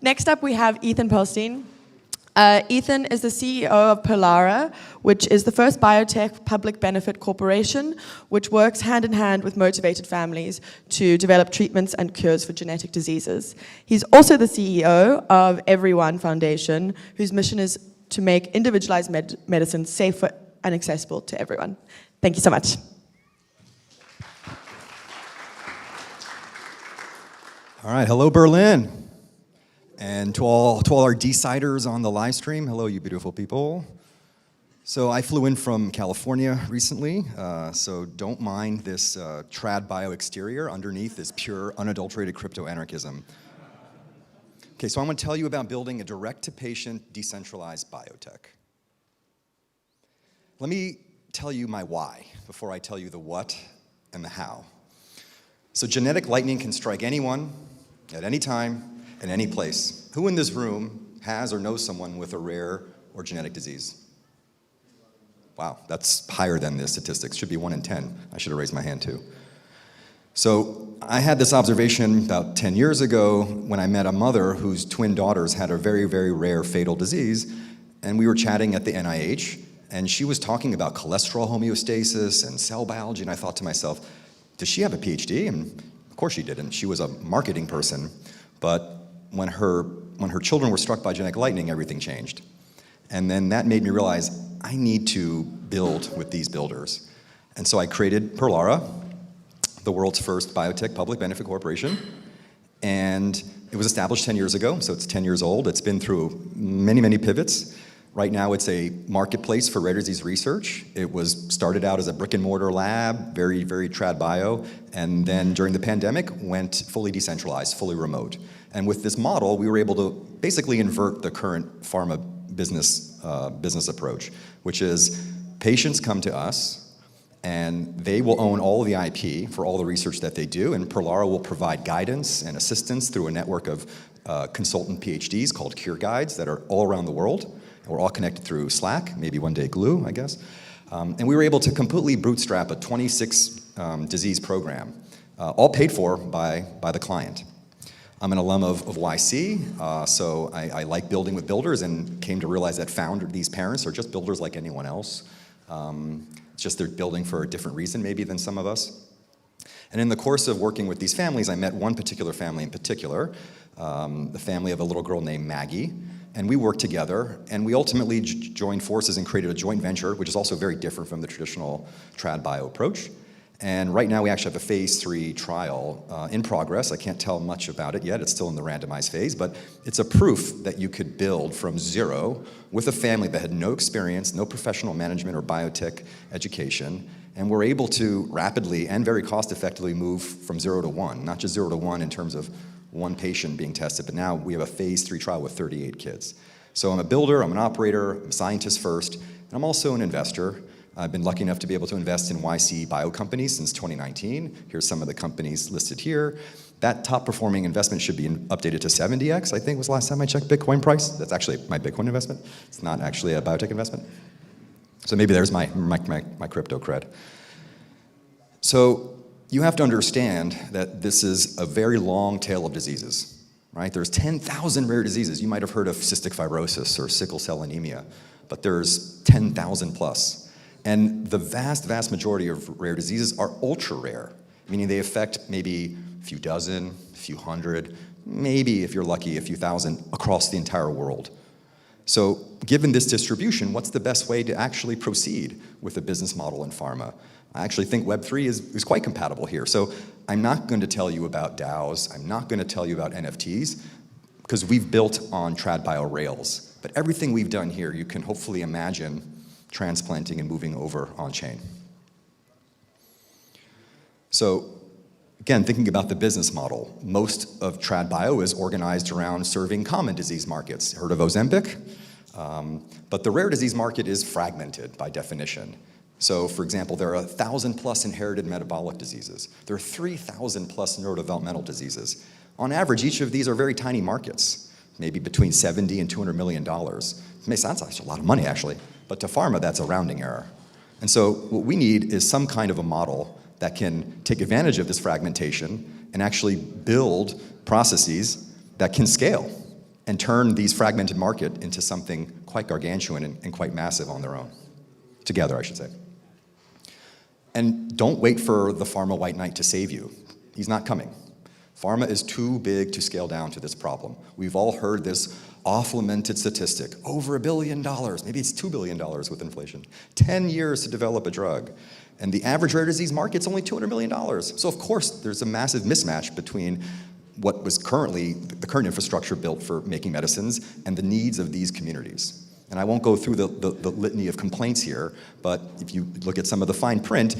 Next up, we have Ethan Perlstein. Ethan is the CEO of Polara, which is the first biotech public benefit corporation, which works hand in hand with motivated families to develop treatments and cures for genetic diseases. He's also the CEO of Everyone Foundation, whose mission is to make individualized medicine safer and accessible to everyone. Thank you so much. All right, hello Berlin. And to all our DeSciders on the live stream, hello you beautiful people. So I flew in from California recently, so don't mind this trad bio exterior. Underneath is pure unadulterated crypto anarchism. Okay, so I want to tell you about building a direct-to-patient decentralized biotech. Let me tell you my why before I tell you the what and the how. So genetic lightning can strike anyone, at any time, in any place. Who in this room has or knows someone with a rare or genetic disease? Wow, that's higher than the statistics. Should be 1 in 10. I should have raised my hand too. So I had this observation about 10 years ago when I met a mother whose twin daughters had a very, very rare fatal disease, and we were chatting at the NIH, and she was talking about cholesterol homeostasis and cell biology, and I thought to myself, does she have a PhD? And of course she didn't. She was a marketing person, but when her children were struck by genetic lightning, everything changed. And then that made me realize I need to build with these builders. And so I created Perlara, the world's first biotech public benefit corporation. And it was established 10 years ago, so it's 10 years old. It's been through many, many pivots. Right now it's a marketplace for rare disease research. It was started out as a brick and mortar lab, very, very trad bio, and then during the pandemic went fully decentralized, fully remote. And with this model, we were able to basically invert the current pharma business approach, which is patients come to us and they will own all the IP for all the research that they do, and Perlara will provide guidance and assistance through a network of consultant PhDs called Cure Guides that are all around the world. We're all connected through Slack, maybe one day Glue, I guess. And we were able to completely bootstrap a 26 disease program, all paid for by the client. I'm an alum of YC, so I like building with builders and came to realize that these parents are just builders like anyone else. It's just they're building for a different reason maybe than some of us. And in the course of working with these families, I met one particular family in particular, the family of a little girl named Maggie. And we worked together, and we ultimately joined forces and created a joint venture, which is also very different from the traditional trad bio approach. And right now we actually have a phase 3 trial in progress. I can't tell much about it yet. It's still in the randomized phase, but it's a proof that you could build from zero with a family that had no experience, no professional management or biotech education, and we're able to rapidly and very cost-effectively move from 0 to 1, not just 0 to 1 in terms of one patient being tested, but now we have a phase 3 trial with 38 kids. So I'm a builder, I'm an operator, I'm a scientist first, and I'm also an investor. I've been lucky enough to be able to invest in YC bio companies since 2019. Here's some of the companies listed here. That top performing investment should be updated to 70x, I think was the last time I checked Bitcoin price. That's actually my Bitcoin investment. It's not actually a biotech investment. So maybe there's my crypto cred. So you have to understand that this is a very long tail of diseases, right? There's 10,000 rare diseases. You might have heard of cystic fibrosis or sickle cell anemia, but there's 10,000 plus. And the vast, vast majority of rare diseases are ultra rare, meaning they affect maybe a few dozen, a few hundred, maybe if you're lucky, a few thousand across the entire world. So given this distribution, what's the best way to actually proceed with a business model in pharma? I actually think Web3 is quite compatible here. So I'm not going to tell you about DAOs. I'm not going to tell you about NFTs because we've built on trad bio rails. But everything we've done here, you can hopefully imagine transplanting and moving over on chain. So again, thinking about the business model, most of trad bio is organized around serving common disease markets. Heard of Ozempic? But the rare disease market is fragmented by definition. So for example, there are 1,000 plus inherited metabolic diseases. There are 3,000 plus neurodevelopmental diseases. On average, each of these are very tiny markets, maybe between $70 and $200 million. It may sound like a lot of money actually, but to pharma, that's a rounding error. And so what we need is some kind of a model that can take advantage of this fragmentation and actually build processes that can scale. and turn these fragmented market into something quite gargantuan and quite massive on their own. Together, I should say. And don't wait for the pharma white knight to save you. He's not coming. Pharma is too big to scale down to this problem. We've all heard this oft-lamented statistic, over $1 billion, maybe it's $2 billion with inflation, 10 years to develop a drug. And the average rare disease market's only $200 million. So of course, there's a massive mismatch between what was currently the current infrastructure built for making medicines and the needs of these communities. And I won't go through the litany of complaints here, but if you look at some of the fine print,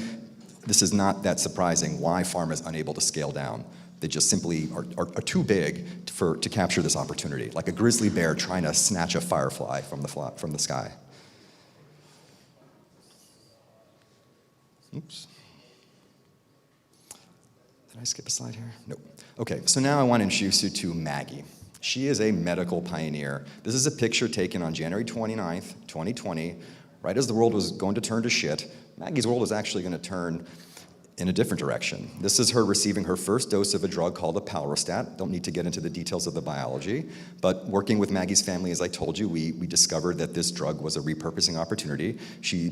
this is not that surprising why pharma is unable to scale down. They just simply are too big to capture this opportunity, like a grizzly bear trying to snatch a firefly from the sky. Oops. Did I skip a slide here? Nope. Okay, so now I want to introduce you to Maggie. She is a medical pioneer. This is a picture taken on January 29th, 2020, right as the world was going to turn to shit. Maggie's world was actually going to turn in a different direction. This is her receiving her first dose of a drug called a Polara. Don't need to get into the details of the biology, but working with Maggie's family, as I told you, we discovered that this drug was a repurposing opportunity.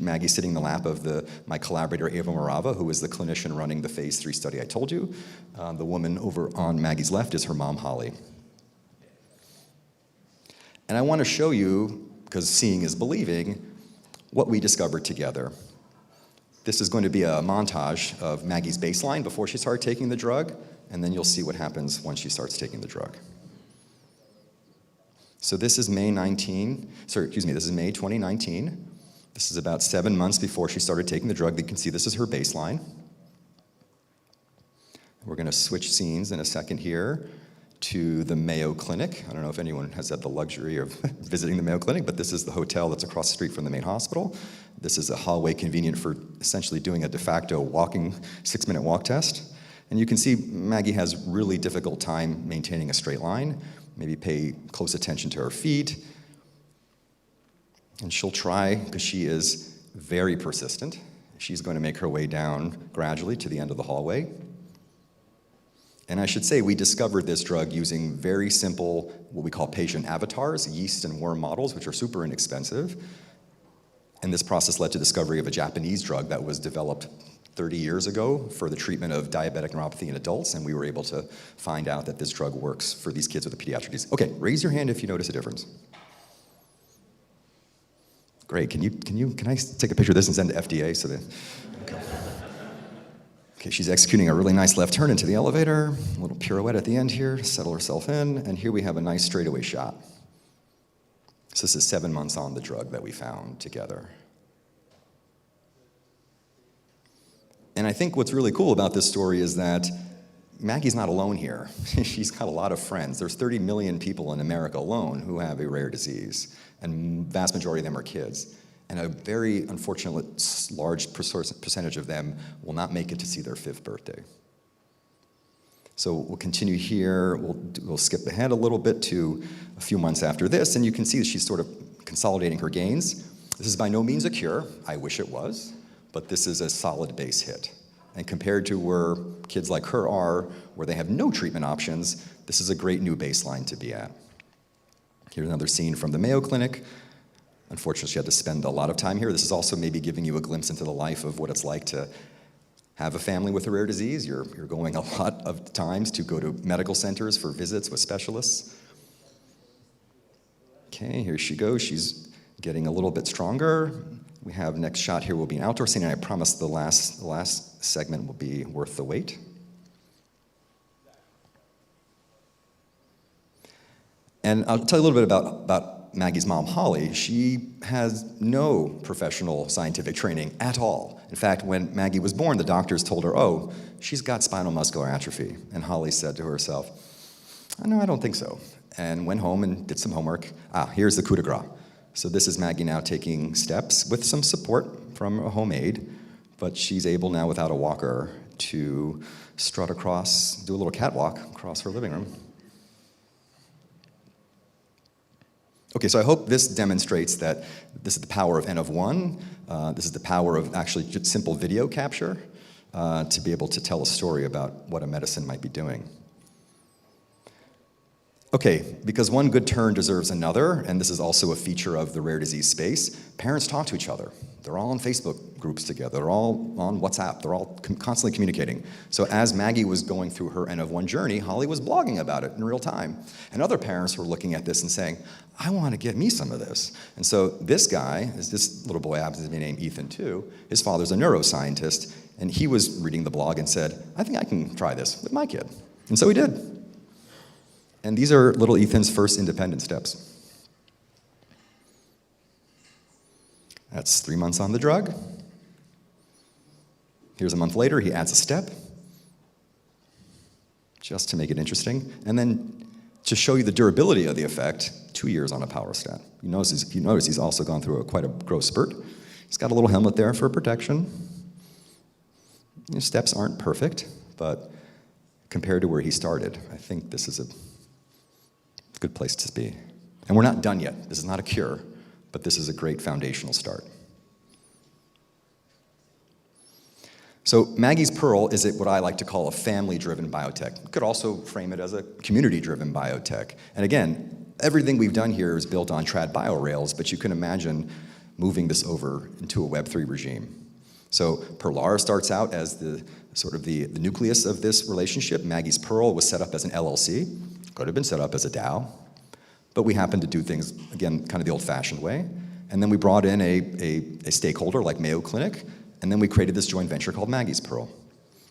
Maggie's sitting in the lap of my collaborator, Eva Morava, who is the clinician running the phase 3 study I told you. The woman over on Maggie's left is her mom, Holly. And I want to show you, because seeing is believing, what we discovered together. This is going to be a montage of Maggie's baseline before she started taking the drug, and then you'll see what happens once she starts taking the drug. So this is May 2019. This is about 7 months before she started taking the drug. You can see this is her baseline. We're going to switch scenes in a second here to the Mayo Clinic. I don't know if anyone has had the luxury of visiting the Mayo Clinic, but this is the hotel that's across the street from the main hospital. This is a hallway convenient for essentially doing a de facto 6-minute walk test. And you can see Maggie has really difficult time maintaining a straight line. Maybe pay close attention to her feet. And she'll try, because she is very persistent. She's going to make her way down gradually to the end of the hallway. And I should say, we discovered this drug using very simple, what we call patient avatars, yeast and worm models, which are super inexpensive. And this process led to discovery of a Japanese drug that was developed 30 years ago for the treatment of diabetic neuropathy in adults, and we were able to find out that this drug works for these kids with a pediatric disease. Okay, raise your hand if you notice a difference. Great, can I take a picture of this and send it to FDA so that, okay. Okay, she's executing a really nice left turn into the elevator, a little pirouette at the end here to settle herself in, and here we have a nice straightaway shot. So this is 7 months on the drug that we found together. And I think what's really cool about this story is that Maggie's not alone here. She's got a lot of friends. There's 30 million people in America alone who have a rare disease, and the vast majority of them are kids. And a very unfortunate large percentage of them will not make it to see their 5th birthday. So we'll continue here. We'll skip ahead a little bit to a few months after this, and you can see that she's sort of consolidating her gains. This is by no means a cure. I wish it was, but this is a solid base hit. And compared to where kids like her are, where they have no treatment options, this is a great new baseline to be at. Here's another scene from the Mayo Clinic. Unfortunately, she had to spend a lot of time here. This is also maybe giving you a glimpse into the life of what it's like to have a family with a rare disease. You're going a lot of times to go to medical centers for visits with specialists. Okay, here she goes. She's getting a little bit stronger. We have next shot here will be an outdoor scene, and I promise the last segment will be worth the wait. And I'll tell you a little bit about Maggie's mom, Holly. She has no professional scientific training at all. In fact, when Maggie was born, the doctors told her, oh, she's got spinal muscular atrophy. And Holly said to herself, oh, no, I don't think so. And went home and did some homework. Here's the coup de grace. So this is Maggie now taking steps with some support from a home aide, but she's able now, without a walker, to strut across, do a little catwalk across her living room. Okay, so I hope this demonstrates that this is the power of N of 1. This is the power of actually just simple video capture to be able to tell a story about what a medicine might be doing. Okay, because one good turn deserves another, and this is also a feature of the rare disease space, parents talk to each other. They're all on Facebook groups together. They're all on WhatsApp. They're all constantly communicating. So as Maggie was going through her N of 1 journey, Holly was blogging about it in real time. And other parents were looking at this and saying, I want to get me some of this. And so this guy, this little boy happens to be named Ethan too, his father's a neuroscientist, and he was reading the blog and said, I think I can try this with my kid. And so he did. And these are little Ethan's first independent steps. That's 3 months on the drug. Here's a month later, he adds a step, just to make it interesting. And then to show you the durability of the effect, 2 years on a power stat. You notice he's also gone through quite a growth spurt. He's got a little helmet there for protection. Steps aren't perfect, but compared to where he started, I think this is a good place to be. And we're not done yet. This is not a cure, but this is a great foundational start. So Maggie's Pearl is what I like to call a family-driven biotech. You could also frame it as a community-driven biotech. And again, everything we've done here is built on trad bio rails, but you can imagine moving this over into a Web3 regime. So Perlara starts out as the nucleus of this relationship. Maggie's Pearl was set up as an LLC. Could have been set up as a DAO, but we happened to do things, again, kind of the old-fashioned way. And then we brought in a stakeholder like Mayo Clinic, and then we created this joint venture called Maggie's Pearl.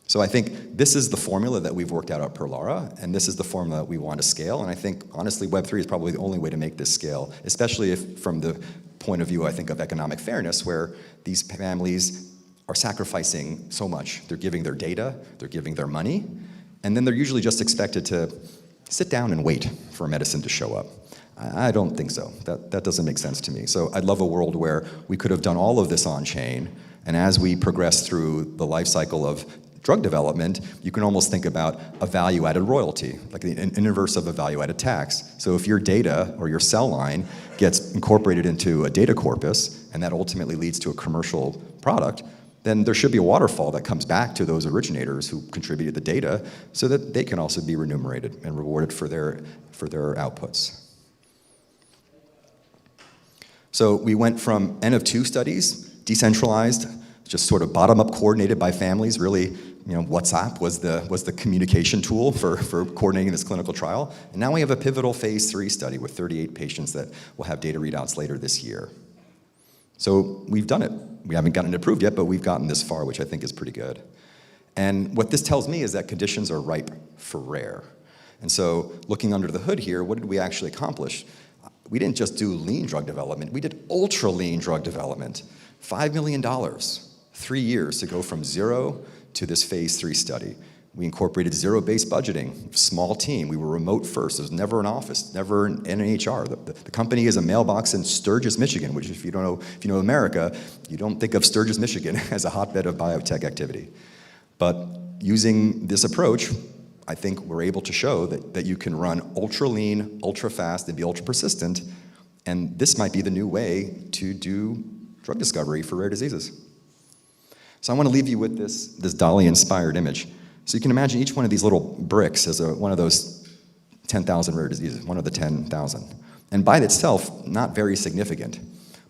So I think this is the formula that we've worked out at Perlara, and this is the formula that we want to scale. And I think, honestly, Web3 is probably the only way to make this scale, especially if from the point of view, I think, of economic fairness, where these families are sacrificing so much. They're giving their data, they're giving their money, and then they're usually just expected to sit down and wait for a medicine to show up. I don't think so. That doesn't make sense to me. So I'd love a world where we could have done all of this on-chain, and as we progress through the life cycle of drug development, you can almost think about a value-added royalty, like an inverse of a value-added tax. So if your data or your cell line gets incorporated into a data corpus, and that ultimately leads to a commercial product, then there should be a waterfall that comes back to those originators who contributed the data so that they can also be remunerated and rewarded for their outputs. So we went from N of 2 studies, decentralized, just sort of bottom-up coordinated by families. Really, WhatsApp was the communication tool for coordinating this clinical trial. And now we have a pivotal phase 3 study with 38 patients that will have data readouts later this year. So we've done it. We haven't gotten it approved yet, but we've gotten this far, which I think is pretty good. And what this tells me is that conditions are ripe for rare. And so looking under the hood here, what did we actually accomplish? We didn't just do lean drug development, we did ultra lean drug development. $5 million, 3 years to go from 0 to this phase 3 study. We incorporated zero-based budgeting, small team. We were remote first. There was never an office, never an HR. The company is a mailbox in Sturgis, Michigan, which if you know America, you don't think of Sturgis, Michigan as a hotbed of biotech activity. But using this approach, I think we're able to show that you can run ultra lean, ultra fast, and be ultra persistent. And this might be the new way to do drug discovery for rare diseases. So I want to leave you with this Dali-inspired image. So you can imagine each one of these little bricks as one of those 10,000 rare diseases, one of the 10,000. And by itself, not very significant.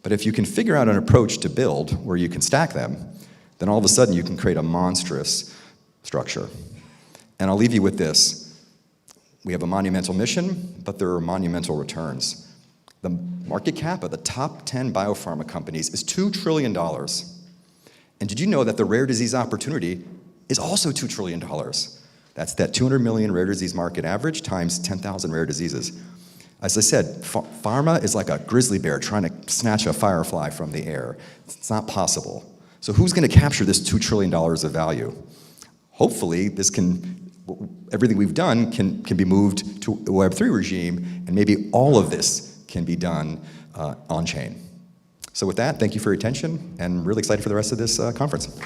But if you can figure out an approach to build where you can stack them, then all of a sudden you can create a monstrous structure. And I'll leave you with this. We have a monumental mission, but there are monumental returns. The market cap of the top 10 biopharma companies is $2 trillion. And did you know that the rare disease opportunity is also $2 trillion. That's that 200 million rare disease market average times 10,000 rare diseases. As I said, pharma is like a grizzly bear trying to snatch a firefly from the air. It's not possible. So who's going to capture this $2 trillion of value? Hopefully, everything we've done can be moved to a Web3 regime, and maybe all of this can be done on-chain. So with that, thank you for your attention, and really excited for the rest of this conference.